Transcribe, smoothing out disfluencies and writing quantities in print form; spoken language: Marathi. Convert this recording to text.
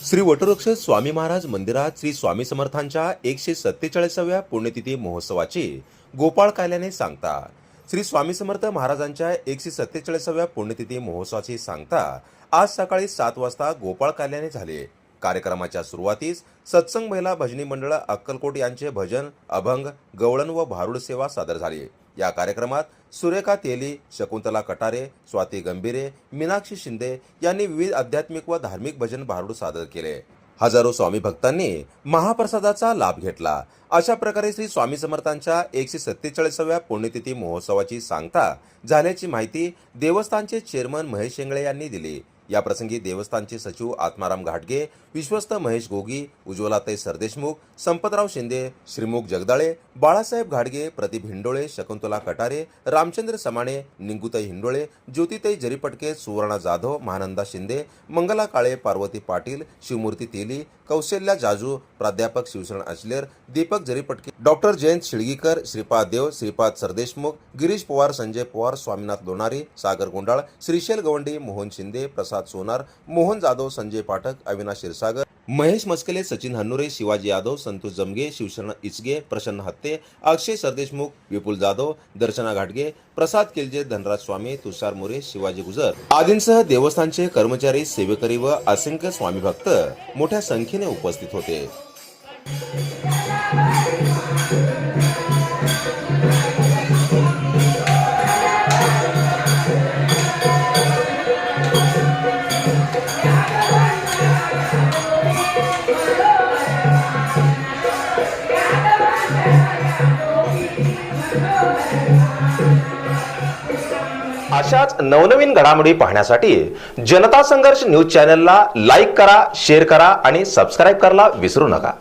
श्री वटवृक्ष स्वामी महाराज मंदिरात श्री स्वामी समर्थांच्या 147व्या पुण्यतिथी महोत्सवाची गोपाळ काल्याने सांगता। श्री स्वामी समर्थ महाराजांच्या 147व्या पुण्यतिथी महोत्सवाची सांगता आज सकाळी 7 वाजता गोपाळ काल्याने झाले। कार्यक्रमाच्या सुरुवातीस सत्संग महिला भजनी मंडळ अक्कलकोट यांचे भजन, अभंग, गवळण व भारुड सेवा सादर झाली। या कार्यक्रमात सुरेखा तेली, शकुंतला कटारे, स्वाती गंभीरे, मीनाक्षी शिंदे यांनी विविध आध्यात्मिक व धार्मिक भजन भारुड सादर केले। हजारो स्वामी भक्तांनी महाप्रसादाचा लाभ घेतला। अशा प्रकारे श्री स्वामी समर्थांच्या 147व्या पुण्यतिथी महोत्सवाची सांगता झाल्याची माहिती देवस्थानचे चेअरमन महेश शेंगळे यांनी दिली। या प्रसंगी देवस्थानचे सचिव आत्माराम घाटगे, विश्वस्त महेश गोगी, उज्ज्वलाताई सरदेशमुख, संपतराव शिंदे, श्रीमुख जगदाळे, बाळासाहेब घाटगे, प्रदीप हिंडोळे, शकुंतला कटारे, रामचंद्र समाणे, निंगुताई हिंडोळे, ज्योतिताई जरीपटके, सुवर्णा जाधव, महानंदा शिंदे, मंगला काळे, पार्वती पाटील, शिवमूर्ती तेली, कौशल्या जाजू, प्राध्यापक शिवशरण अचलेर, दीपक जरीपटके, डॉक्टर जयंत शिळगीकर, श्रीपाद देव, श्रीपाद सरदेशमुख, गिरीश पवार, संजय पवार, स्वामीनाथ लोणारी, सागर गोंडाळ, श्रीशैल गवंडी, मोहन शिंदे, प्रसाद सोनार, मोहन जाधव, संजय पाठक, अविनाश क्षीरसागर, महेश मस्कले, सचिन हन्नुरे, शिवाजी यादव, संतोष जमगे, शिवशरण इचगे, प्रसन्न हत्ते, अक्षय सरदेशमुख, विपुल जाधव, दर्शना घाटगे, प्रसाद केलजे, धनराज स्वामी, तुषार मोरे, शिवाजी गुजर आदींसह देवस्थानचे कर्मचारी, सेवेकरी व असंख्य स्वामी भक्त मोठ्या संख्येने उपस्थित होते। अशाच नवनवीन घडामोडी पाहण्यासाठी जनता संघर्ष न्यूज चॅनलला लाईक करा, शेअर करा आणि सबस्क्राइब करायला विसरू नका।